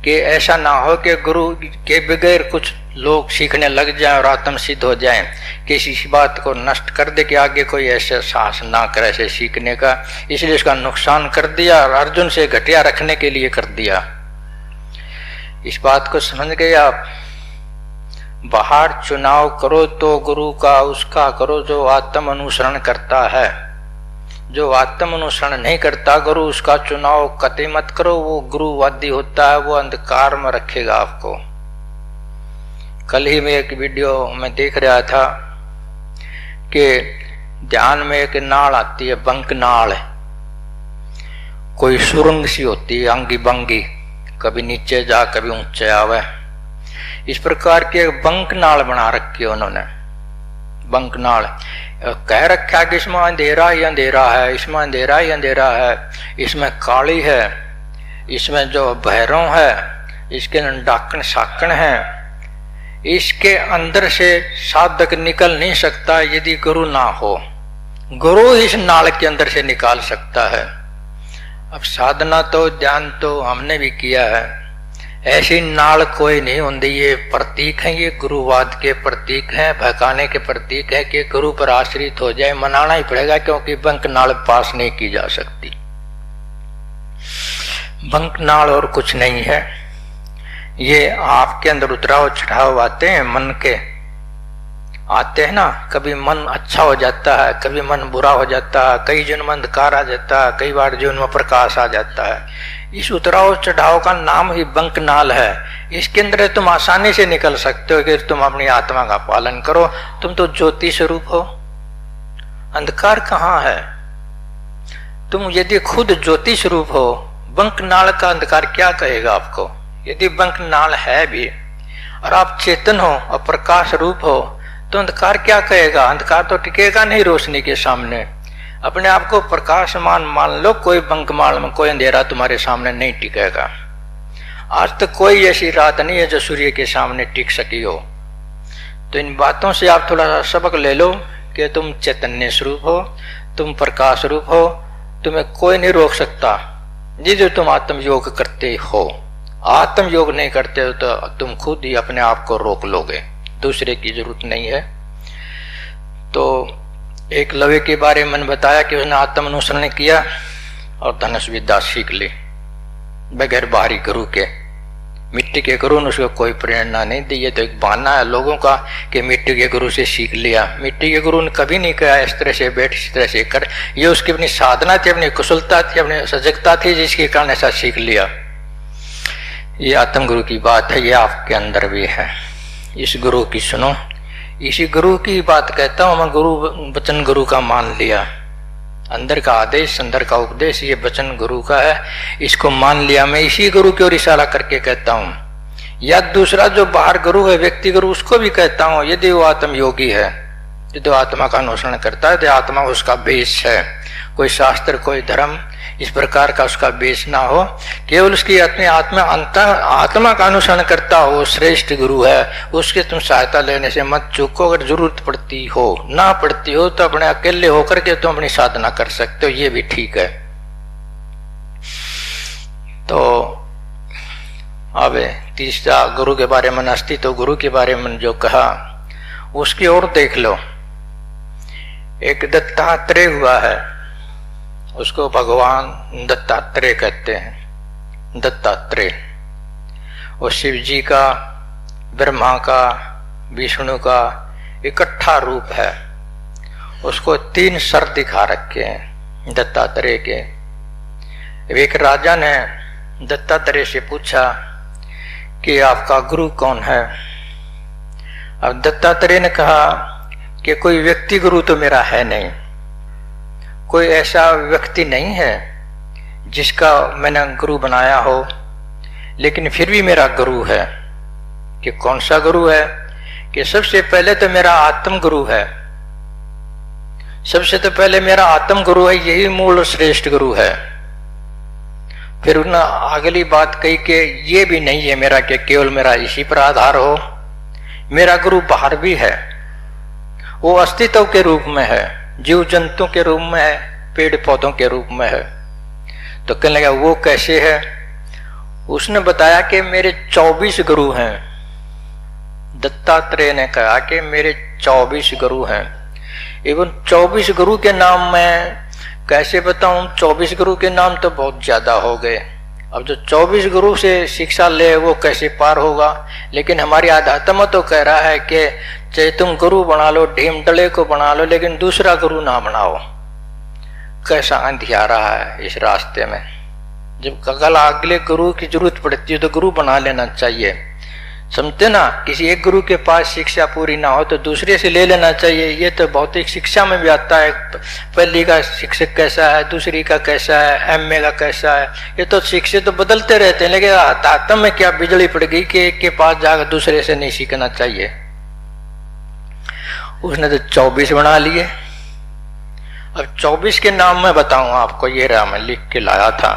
कि ऐसा ना हो कि गुरु के बगैर कुछ लोग सीखने लग जाएं और आत्म सिद्ध हो जाएं। किसी बात को नष्ट कर दे कि आगे कोई ऐसे साहस ना करे ऐसे सीखने का। इसलिए उसका नुकसान कर दिया और अर्जुन से घटिया रखने के लिए कर दिया। इस बात को समझ गए आप? बाहर चुनाव करो तो गुरु का उसका करो जो आत्म अनुसरण करता है। जो आत्म अनुसरण नहीं करता गुरु, उसका चुनाव कतई मत करो। वो गुरुवादी होता है, वो अंधकार में रखेगा आपको। कल ही मैं एक वीडियो में देख रहा था कि ध्यान में एक नाल आती है, बंक नाल, कोई सुरंग सी होती है, अंगी बंगी, कभी नीचे जा कभी ऊंचे आवे। इस प्रकार की एक बंक नाल बना रखी है उन्होंने। बंक नाल कह रखा कि इसमें अंधेरा ही अंधेरा है, इसमें अंधेरा ही अंधेरा है, इसमें काली है, इसमें जो भैरव है, इसके डाकन साकन है, इसके अंदर से साधक निकल नहीं सकता यदि गुरु ना हो। गुरु इस नाल के अंदर से निकाल सकता है। अब साधना तो ध्यान तो हमने भी किया है, ऐसी नाल कोई नहीं होती। ये प्रतीक है, ये गुरुवाद के प्रतीक है, भकाने के प्रतीक है कि गुरु पर आश्रित हो जाए। मनाना ही पड़ेगा क्योंकि बंक नाल पास नहीं की जा सकती। बंक नाल और कुछ नहीं है। ये आपके अंदर उतराव चढ़ाव आते हैं, मन के आते हैं ना। कभी मन अच्छा हो जाता है, कभी मन बुरा हो जाता है, कई जन्म अंधकार आ जाता है, कई बार जीवन में प्रकाश आ जाता है। इस उतराव चढ़ाव का नाम ही बंक नाल है। इसके अंदर तुम आसानी से निकल सकते हो कि तुम अपनी आत्मा का पालन करो। तुम तो ज्योति स्वरूप हो, अंधकार कहाँ है? तुम यदि खुद ज्योति स्वरूप हो, बंक नाल का अंधकार क्या कहेगा आपको? यदि बंक नाल है भी और आप चेतन हो और प्रकाश रूप हो तो अंधकार क्या कहेगा? अंधकार तो टिकेगा नहीं रोशनी के सामने। अपने आप को प्रकाशमान मान लो, कोई बंक माल में कोई अंधेरा तुम्हारे सामने नहीं टिकेगा। आज तक कोई ऐसी रात नहीं है जो सूर्य के सामने टिक सकी हो। तो इन बातों से आप थोड़ा सा सबक ले लो कि तुम चैतन्य स्वरूप हो, तुम प्रकाश रूप हो, तुम्हें कोई नहीं रोक सकता। जी जो तुम आत्म योग करते हो, आत्म योग नहीं करते हो तो तुम खुद ही अपने आप को रोक लोगे, दूसरे की जरूरत नहीं है। तो एक लवे के बारे में मैंने बताया कि उसने आत्म अनुसरण किया और धनुष विद्या सीख ली बगैर बाहरी गुरु के। मिट्टी के गुरु ने उसको कोई प्रेरणा नहीं दी। ये तो एक बहाना है लोगों का कि मिट्टी के गुरु से सीख लिया। मिट्टी के गुरु ने कभी नहीं कहा इस तरह से बैठ, इस तरह से कर। ये उसकी अपनी साधना थी, अपनी कुशलता थी, अपनी सजगता थी, जिसके कारण ऐसा सीख लिया। ये आत्म गुरु की बात है, ये आपके अंदर भी है। इस गुरु की सुनो, इसी गुरु की बात कहता हूं मैं। गुरु वचन गुरु का मान लिया, अंदर का आदेश, अंदर का उपदेश, ये वचन गुरु का है, इसको मान लिया। मैं इसी गुरु की ओर इशारा करके कहता हूं। या दूसरा जो बाहर गुरु है, व्यक्ति गुरु, उसको भी कहता हूं यदि वो आत्म योगी है, यदि वो आत्मा का अनुसरण करता है तो आत्मा उसका बेस है। कोई शास्त्र, कोई धर्म इस प्रकार का उसका बेस ना हो, केवल उसकी अपनी आत्मा का अनुसरण करता हो, श्रेष्ठ गुरु है। उसके तुम सहायता लेने से मत चूको। अगर जरूरत पड़ती हो, ना पड़ती हो तो अपने अकेले होकर के तुम अपनी साधना कर सकते हो, ये भी ठीक है। तो अब तीसरा गुरु के बारे में अस्ति, तो गुरु के बारे में जो कहा उसकी ओर देख लो। एक दत्तात्रेय हुआ है, उसको भगवान दत्तात्रेय कहते हैं। दत्तात्रेय वो शिव जी का, ब्रह्मा का, विष्णु का इकट्ठा रूप है। उसको 3 सर दिखा रखे हैं दत्तात्रेय के। एक राजा ने दत्तात्रेय से पूछा कि आपका गुरु कौन है? अब दत्तात्रेय ने कहा कि कोई व्यक्ति गुरु तो मेरा है नहीं, कोई ऐसा व्यक्ति नहीं है जिसका मैंने गुरु बनाया हो, लेकिन फिर भी मेरा गुरु है। कि कौन सा गुरु है? कि सबसे पहले तो मेरा आत्म गुरु है, सबसे तो पहले मेरा आत्म गुरु है, यही मूल और श्रेष्ठ गुरु है। फिर उन्होंने अगली बात कही कि ये भी नहीं है मेरा कि केवल मेरा इसी पर आधार हो, मेरा गुरु बाहर भी है, वो अस्तित्व के रूप में है, जीव जंतु के रूप में है, पेड़ पौधों के रूप में है। तो कहने लगा वो कैसे है? उसने बताया कि मेरे 24 गुरु हैं। दत्तात्रेय ने कहा कि मेरे 24 गुरु हैं। एवं 24 गुरु के नाम मैं कैसे बताऊं? 24 गुरु के नाम तो बहुत ज्यादा हो गए। अब जो 24 गुरु से शिक्षा ले वो कैसे पार होगा? लेकिन हमारी आध्यात्म तो कह रहा है कि चाहे तुम गुरु बना लो, ढीम डले को बना लो, लेकिन दूसरा गुरु ना बनाओ। कैसा अंधियारा है इस रास्ते में। जब कल अगले गुरु की जरूरत पड़ती है तो गुरु बना लेना चाहिए, समझते ना। किसी एक गुरु के पास शिक्षा पूरी ना हो तो दूसरे से ले लेना चाहिए। ये तो भौतिक शिक्षा में भी आता है, पहली का शिक्षक कैसा है, दूसरी का कैसा है, एमए का कैसा है। ये तो शिक्षक तो बदलते रहते हैं, लेकिन आत्म में क्या बिजली पड़ गई कि एक के पास जाकर दूसरे से नहीं सीखना चाहिए। उसने तो 24 बना लिए। अब 24 के नाम मैं बताऊं आपको, ये रहा मैं लिख के लाया था,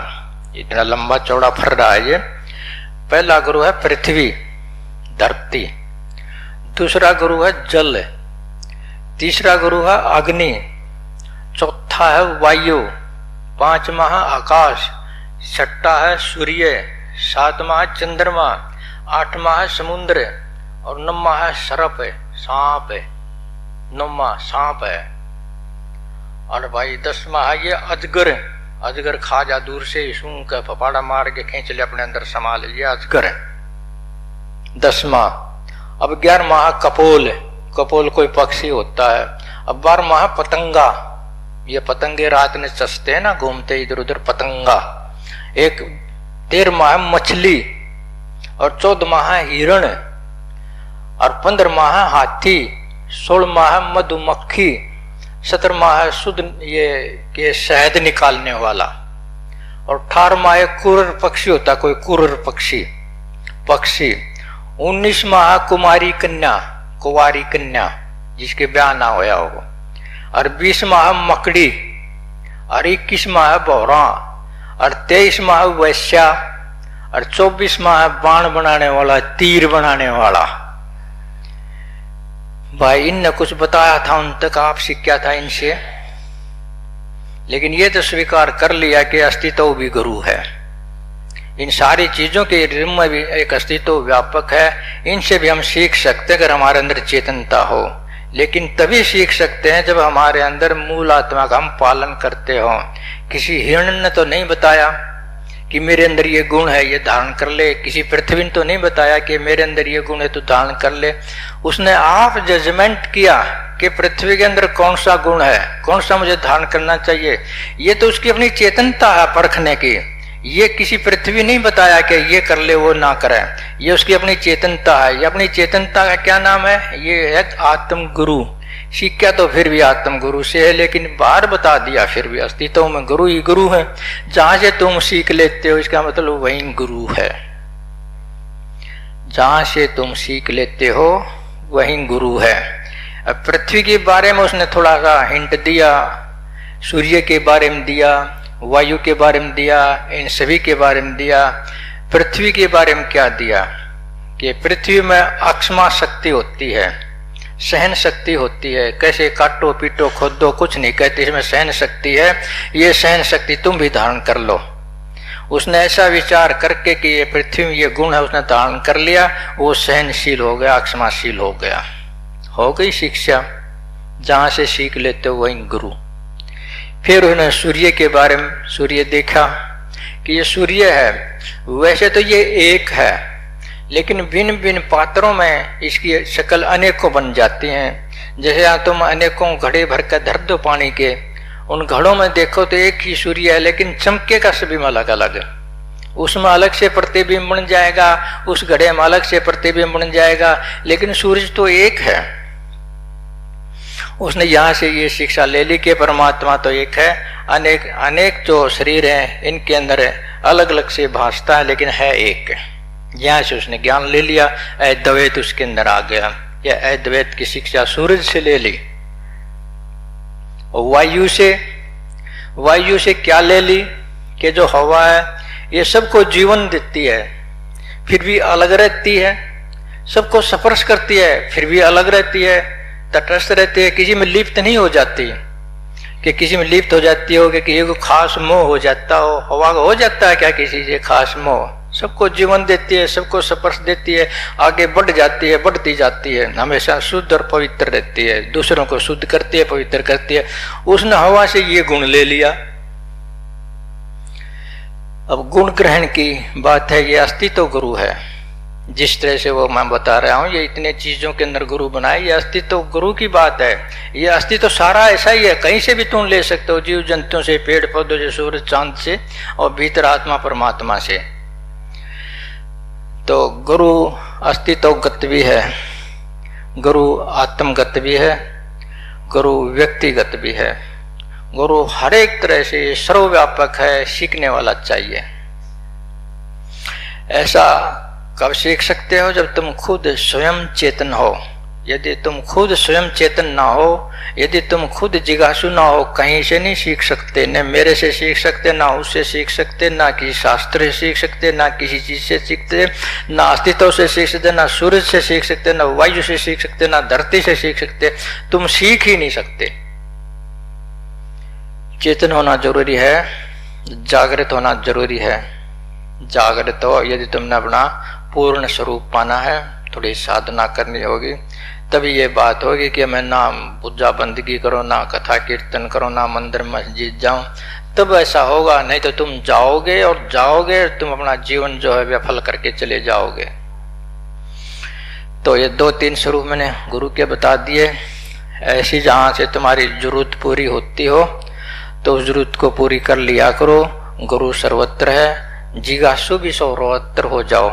इतना लंबा चौड़ा फर रहा है ये। पहला गुरु है पृथ्वी, धरती। दूसरा गुरु है जल। तीसरा गुरु है अग्नि। चौथा है वायु। 5वां है आकाश। 6वां है सूर्य। 7वां है चंद्रमा। 8वां है समुद्र। और 9वां है सर्प, सांप। 9वां सांप है। और भाई 10वां है ये अजगर। अजगर खा जा दूर से, सूंघ का फपाड़ा मार के खींच ले अपने अंदर समा ले, ये अजगर है 10वां। अब 11वां है कपोल। कपोल कोई पक्षी होता है। अब 12वां है पतंगा। ये पतंगे रात में चसते हैं ना, घूमते इधर उधर, पतंगा। एक 13वां है मछली। और 14वां है हिरण। और 15वां है हाथी। 16वां है मधुमक्खी। 17वां है शुद्ध ये के शहद निकालने वाला, और 18वां है कुरर पक्षी होता, कोई कुरर पक्षी। 19वां है कुमारी कन्या जिसके ब्याह ना होया हो, और 20वां है मकड़ी, और 21वां है बौरा, और 23वां है वैश्या, और 24वां है बाण बनाने वाला, तीर बनाने वाला। भाई इनने कुछ बताया था उन तक, आप सीखा था इनसे, लेकिन ये तो स्वीकार कर लिया कि अस्तित्व भी गुरु है। इन सारी चीजों के रिम में भी एक अस्तित्व व्यापक है, इनसे भी हम सीख सकते हैं अगर हमारे अंदर चेतनता हो, लेकिन तभी सीख सकते हैं जब हमारे अंदर मूल आत्मा का हम पालन करते हो। किसी हिरण ने तो नहीं बताया कि मेरे अंदर ये गुण है, ये धारण कर ले। किसी पृथ्वी ने तो नहीं बताया कि मेरे अंदर ये गुण है तो धारण कर ले। उसने आप जजमेंट किया कि पृथ्वी के अंदर कौन सा गुण है, कौन सा मुझे धारण करना चाहिए। ये तो उसकी अपनी चेतनता है परखने की। ये किसी पृथ्वी नहीं बताया कि ये कर ले वो ना करे, ये उसकी अपनी चेतनता है। ये अपनी चेतनता का क्या नाम है? ये है आत्म गुरु। सीखा तो फिर भी आत्म गुरु से है, लेकिन बाहर बता दिया फिर भी अस्तित्व में गुरु ही गुरु है। जहां से तुम सीख लेते हो इसका मतलब वही गुरु है। जहां से तुम सीख लेते हो वही गुरु है। अब पृथ्वी के बारे में उसने थोड़ा सा हिंट दिया, सूर्य के बारे में दिया, वायु के बारे में दिया, इन सभी के बारे में दिया। पृथ्वी के बारे में क्या दिया कि पृथ्वी में अक्षमा शक्ति होती है, सहन शक्ति होती है। कैसे काटो पीटो खोदो कुछ नहीं कहते, इसमें सहन शक्ति है। ये सहन शक्ति तुम भी धारण कर लो। उसने ऐसा विचार करके कि ये पृथ्वी में ये गुण है उसने धारण कर लिया, वो सहनशील हो गया, अक्षमाशील हो गया। हो गई शिक्षा। जहां से सीख लेते हो वही गुरु। फिर उन्होंने सूर्य के बारे में सूर्य देखा कि ये सूर्य है, वैसे तो ये एक है, लेकिन भिन्न भिन्न पात्रों में इसकी शक्ल अनेकों बन जाती हैं। जैसे यहाँ तुम अनेकों घड़े भर कर धर दो पानी के, उन घड़ों में देखो तो एक ही सूर्य है, लेकिन चमके का सभी में अलग अलग। उसमें अलग से प्रतिबिंब बन जाएगा, उस घड़े में अलग से प्रतिबिंब बन जाएगा, लेकिन सूरज तो एक है। उसने यहाँ से ये शिक्षा ले ली कि परमात्मा तो एक है, अनेक अनेक जो शरीर हैं इनके अंदर अलग अलग से भासता है, लेकिन है एक। यहाँ से उसने ज्ञान ले लिया, अद्वैत उसके अंदर आ गया। या अद्वैत की शिक्षा सूरज से ले ली। वायु से क्या ले ली कि जो हवा है ये सबको जीवन देती है, फिर भी अलग रहती है, सबको स्पर्श करती है, फिर भी अलग रहती है, तटस्थ रहती है, किसी में लिप्त नहीं हो जाती। कि किसी में लिप्त हो जाती हो कि किसी को खास मोह हो जाता हो, हवा को हो जाता है क्या किसी से खास मोह? सबको जीवन देती है, सबको स्पर्श देती है, आगे बढ़ जाती है, बढ़ती जाती है, हमेशा शुद्ध और पवित्र रहती है, दूसरों को शुद्ध करती है, पवित्र करती है। उसने हवा से ये गुण ले लिया। अब गुण ग्रहण की बात है, ये अस्तित्व गुरु है। जिस तरह से वो मैं बता रहा हूं, ये इतने चीजों के अंदर गुरु बनाए, ये अस्तित्व गुरु की बात है। ये अस्तित्व सारा ऐसा ही है, कहीं से भी तुम ले सकते हो, जीव जंतुओं से, पेड़ पौधों से, सूरज चांद से, और भीतर आत्मा परमात्मा से। तो गुरु अस्तित्वगत भी है, गुरु आत्मगत भी है, गुरु व्यक्तिगत भी है। गुरु हर एक तरह से सर्वव्यापक है, सीखने वाला चाहिए। ऐसा कब सीख सकते हो? जब तुम खुद स्वयं चेतन हो। यदि तुम खुद स्वयं चेतन ना हो, यदि तुम खुद जिज्ञासु ना हो, कहीं से नहीं सीख सकते। न मेरे से सीख सकते, ना उससे सीख सकते, ना किसी शास्त्र से सीख सकते, ना किसी चीज से सीखते, ना अस्तित्व से सीख सकते, ना सूरज से सीख सकते, ना वायु से सीख सकते, ना धरती से सीख सकते। तुम सीख ही नहीं सकते। चेतन होना जरूरी है, जागृत होना जरूरी है। जागृत हो, यदि तुमने अपना पूर्ण स्वरूप पाना है, थोड़ी साधना करनी होगी, तभी ये बात होगी कि मैं ना पूजा बंदगी करो, ना कथा कीर्तन करो, ना मंदिर मस्जिद जाऊं, तब ऐसा होगा। नहीं तो तुम जाओगे और जाओगे, तुम अपना जीवन जो है विफल करके चले जाओगे। तो ये 2-3 स्वरूप मैंने गुरु के बता दिए। ऐसी जहां से तुम्हारी जरूरत पूरी होती हो तो उस जरूरत को पूरी कर लिया करो। गुरु सर्वत्र है, जिज्ञासु भी सर्वत्र हो जाओ।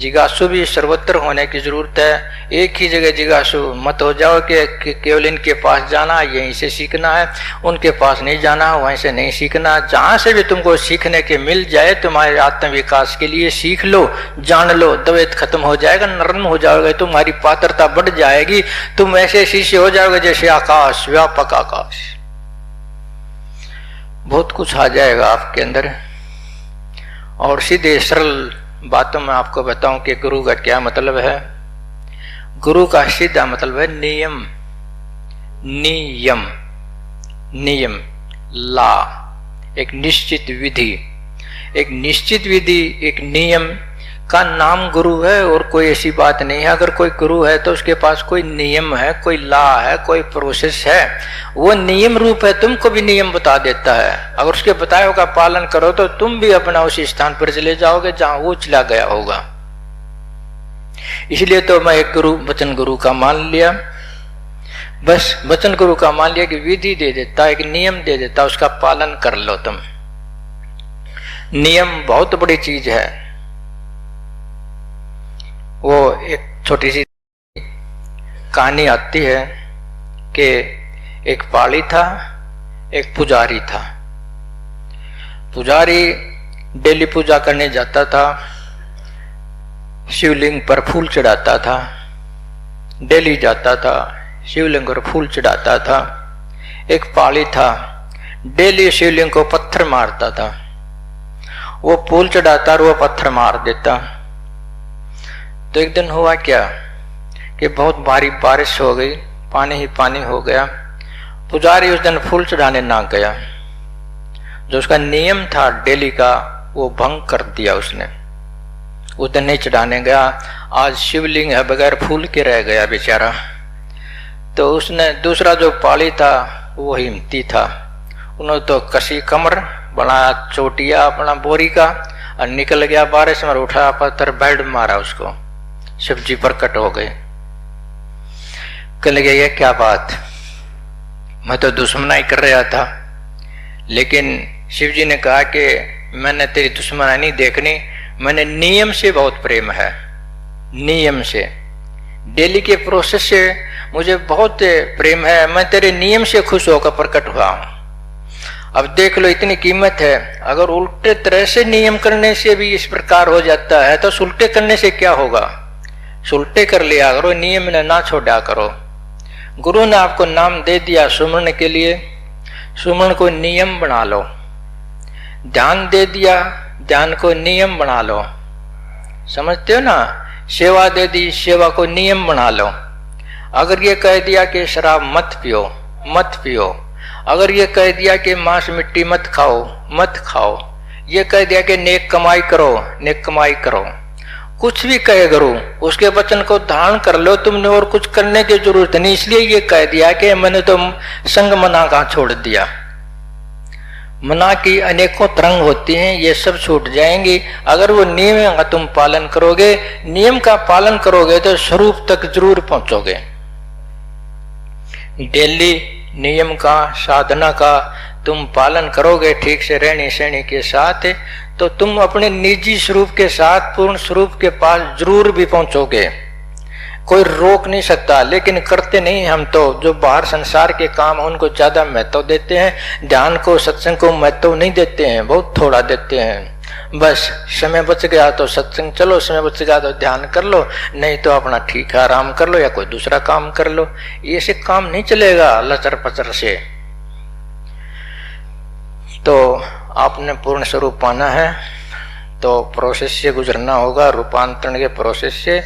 जिज्ञासु भी सर्वत्र होने की जरूरत है। एक ही जगह जिज्ञासु मत हो जाओ कि केवल इनके पास जाना यहीं से सीखना है, उनके पास नहीं जाना वहीं से नहीं सीखना। जहां से भी तुमको सीखने के मिल जाए तुम्हारे आत्म विकास के लिए सीख लो, जान लो, द्वैत खत्म हो जाएगा, नर्म हो जाओगे, तुम्हारी पात्रता बढ़ जाएगी, तुम ऐसे शीशे हो जाओगे जैसे आकाश, व्यापक आकाश। बहुत कुछ आ जाएगा आपके अंदर। और सीधे सरल बातों में आपको बताऊं कि गुरु का क्या मतलब है। गुरु का सीधा मतलब है नियम, नियम, नियम, ला, एक निश्चित विधि, एक निश्चित विधि, एक नियम का नाम गुरु है। और कोई ऐसी बात नहीं है, अगर कोई गुरु है तो उसके पास कोई नियम है, कोई ला है, कोई प्रोसेस है, वो नियम रूप है, तुमको भी नियम बता देता है। अगर उसके बताए का पालन करो तो तुम भी अपना उसी स्थान पर चले जाओगे जहां वो चला गया होगा। इसलिए तो मैं एक गुरु, वचन गुरु का मान लिया, बस वचन गुरु का मान लिया कि विधि दे देता, एक नियम दे देता, उसका पालन कर लो तुम। नियम बहुत बड़ी चीज है। वो एक छोटी सी कहानी आती है कि एक पाली था, एक पुजारी था। पुजारी डेली पूजा करने जाता था, शिवलिंग पर फूल चढ़ाता था, डेली जाता था, शिवलिंग पर फूल चढ़ाता था। एक पाली था, डेली शिवलिंग को पत्थर मारता था, वो फूल चढ़ाता और वो पत्थर मार देता। तो एक दिन हुआ क्या कि बहुत भारी बारिश हो गई, पानी ही पानी हो गया। पुजारी उस दिन फूल चढ़ाने ना गया, जो उसका नियम था डेली का वो भंग कर दिया उसने, उस दिन नहीं चढ़ाने गया। आज शिवलिंग है बगैर फूल के रह गया बेचारा। तो उसने दूसरा जो पाली था वो हिम्मती था, उन्होंने तो कसी कमर बनाया, चोटिया अपना बोरी का और निकल गया बारिश में, उठा पत्थर बेल्ट मारा उसको, शिव जी प्रकट हो गए। कहने लगे ये क्या बात, मैं तो दुश्मनाई कर रहा था, लेकिन शिव जी ने कहा कि मैंने तेरी दुश्मनाई नहीं देखनी, मैंने नियम से बहुत प्रेम है, नियम से, डेली के प्रोसेस से मुझे बहुत प्रेम है, मैं तेरे नियम से खुश होकर प्रकट हुआ हूं। अब देख लो इतनी कीमत है। अगर उल्टे तरह से नियम करने से भी इस प्रकार हो जाता है तो उल्टे करने से क्या होगा। उल्टे कर लिया करो, नियम ने ना छोड़ा करो। गुरु ने आपको नाम दे दिया सुमरण के लिए, सुमरण को नियम बना लो। ध्यान दे दिया, ध्यान को नियम बना लो। समझते हो ना। सेवा दे दी, सेवा को नियम बना लो। अगर ये कह दिया कि शराब मत पियो, मत पियो। अगर ये कह दिया कि मांस मिट्टी मत खाओ, मत खाओ। ये कह दिया कि नेक कमाई करो, नेक कमाई करो। कुछ भी कहे गुरु, उसके वचन को धारण कर लो तुमने, और कुछ करने की जरूरत नहीं। इसलिए ये कह दिया कि मैंने तो संग मना का छोड़ दिया। मना की अनेकों तरंग होती हैं, ये सब छूट जाएंगी अगर वो नियम का तुम पालन करोगे। नियम का पालन करोगे तो स्वरूप तक जरूर पहुंचोगे। डेली नियम का, साधना का तुम पालन करोगे ठीक से रहनी सहनी के साथ, तो तुम अपने निजी स्वरूप के साथ पूर्ण स्वरूप के पास जरूर भी पहुंचोगे। कोई रोक नहीं सकता, लेकिन करते नहीं हम तो। जो बाहर संसार के काम उनको ज्यादा महत्व देते हैं, ध्यान को, सत्संग को महत्व नहीं देते हैं, बहुत थोड़ा देते हैं। बस समय बच गया तो सत्संग चलो, समय बच गया तो ध्यान कर लो, नहीं तो अपना ठीक है आराम कर लो या कोई दूसरा काम कर लो। ये से काम नहीं चलेगा लचर पचर से। तो आपने पूर्ण स्वरूप पाना है तो प्रोसेस से गुजरना होगा, रूपांतरण के प्रोसेस से।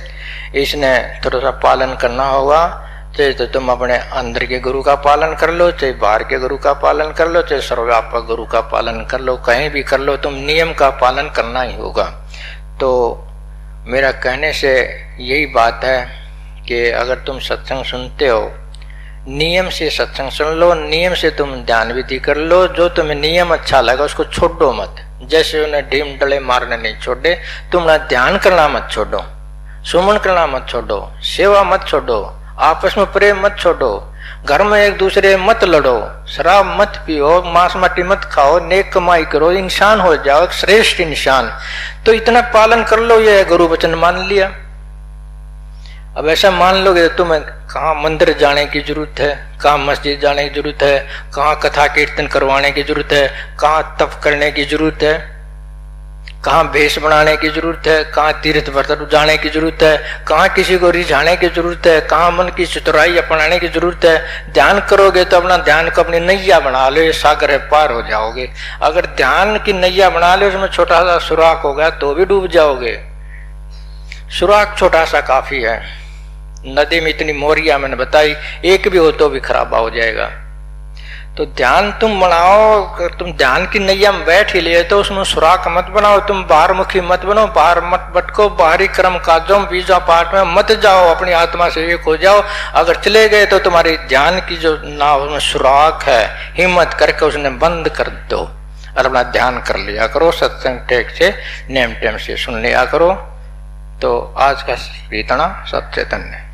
इसने थोड़ा सा पालन करना होगा। चाहे तो तुम अपने अंदर के गुरु का पालन कर लो, चाहे बाहर के गुरु का पालन कर लो, चाहे सर्वव्यापक गुरु का पालन कर लो, कहीं भी कर लो, तुम नियम का पालन करना ही होगा। तो मेरा कहने से यही बात है कि अगर तुम सत्संग सुनते हो, नियम से सत्संग सुन लो, नियम से तुम ध्यान विधि कर लो। जो तुम्हें नियम अच्छा लगा उसको छोड़ो मत। जैसे उन्हें ढीम डले मारने नहीं छोड़े, तुम ना ध्यान करना मत छोड़ो, सुमन करना मत छोड़ो, सेवा मत छोड़ो, आपस में प्रेम मत छोड़ो, घर में एक दूसरे मत लड़ो, शराब मत पियो, मांस मट्टी मत खाओ, नेक कमाई करो, इंसान हो जाओ एक श्रेष्ठ इंसान। तो इतना पालन कर लो, ये गुरु वचन मान लिया। अब ऐसा मान लोगे तो तुम्हें कहाँ मंदिर जाने की जरूरत है, कहाँ मस्जिद जाने की जरूरत है, कहाँ कथा कीर्तन करवाने की जरूरत है, कहाँ तप करने की जरूरत है, कहाँ भेष बनाने की जरूरत है, कहाँ तीर्थ व्रत जाने की जरूरत है, कहाँ किसी को रिझाने की जरूरत है, कहाँ मन की चतुराई अपनाने की जरूरत है। ध्यान करोगे तो अपना ध्यान को अपनी नैया बना लो, ये सागर है पार हो जाओगे। अगर ध्यान की नैया बना लो, उसमें छोटा सा सुराख होगा तो भी डूब जाओगे। सुराख छोटा सा काफी है। नदी में इतनी मोरिया मैंने बताई, एक भी हो तो भी खराबा हो जाएगा। तो ध्यान तुम बनाओ, तुम ध्यान की नैया में बैठ ही लिए तो उसमें सुराख मत बनाओ, तुम बाहर मुखी मत बनो, बाहर मत भटको, बाहरी कर्म काजों पूजा पाठ में मत जाओ, अपनी आत्मा से एक हो जाओ। अगर चले गए तो तुम्हारी ध्यान की जो नाव में सुराख है, हिम्मत करके उसने बंद कर दो और अपना ध्यान कर लिया करो। सत्संग टेक से नेम टेम से सुन लिया करो। तो आज का इतना। सत चैतन्य।